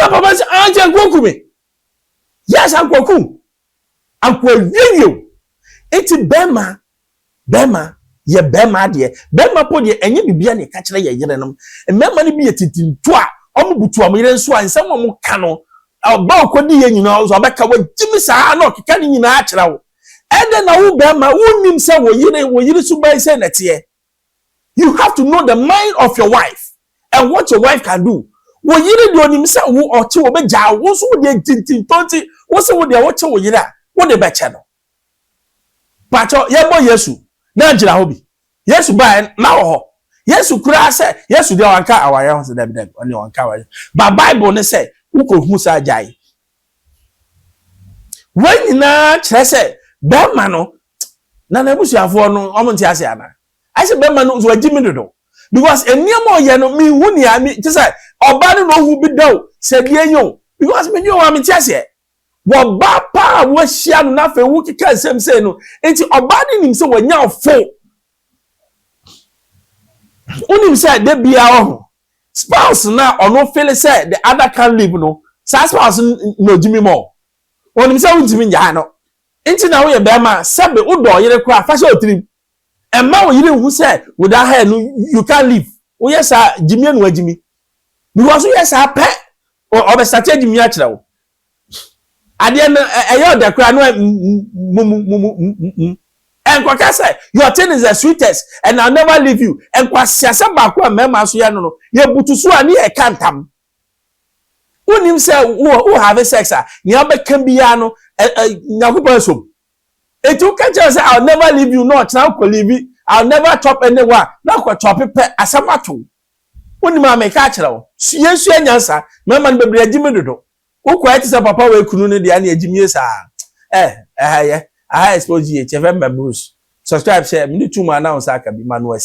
na papa say anje nkwoku me yes ankwoku ankwowiyo enti bema ye bema de bema po de enye bibia ne ka kire ye yerenom bema ne bi ye titinto a omubutu amire nso ansem omu ka no ba okodi ye nyina so abeka wa gimi saa na okeka ne nyina a kire wo ede na wo bema wonim se wo yire so bai se nete. You have to know the mind of your wife and what your wife can do. Wo yire de onim se wo oche wo be ja wo so de tintintonti wo se wo de wo che wo yire a wo de be che no. Pacho ye bo Yesu na gira ho bi. Yesu ba na ho. Yesu kura se Yesu de wanka awaye ho se da bi oni wanka awaye. Ba Bible ne se wo ko hu sa jai. When na kire se be ma no na busuafo no omonti ase ana. I said, "Be man, so Jimmy do because eniamo ye no me hu ni ami ti say oba no hu bi do said ye yo because me nyo am ti ase wo ba pa wo hia no na fe wu kika sem say no enti oba ni nim say wanya ofo unim say de bia ho spouse na ono feel say the other can live no sa spouse no Jimmy mo onim say wo Jimmy nya no enti na wo ye be ma sebe wo do yere kwa fa say otrim and now you didn't say without her you can't live. Oh yes, Jimmy and Jimmy. Because yes, I pet or a strategy Jimmy actually. At the end, I heard the crown and what say your ten is the sweetest, and I'll never leave you. And what Sasabaqua Mamma Suyano, you're Butusua near a cantam. Who himself who have a sex, Niabe Cambiano, Nakubaso. It took us, I'll never leave you, not now, leave I'll never chop anywhere. Now, what chop it as a matter. When my make catch now, yes, answer, Mamma be Jimmy do. Who quite is a papa way couldn't the any Jimmy? I suppose ye, Bruce. Subscribe, share, me too, my announcer can be Manuel.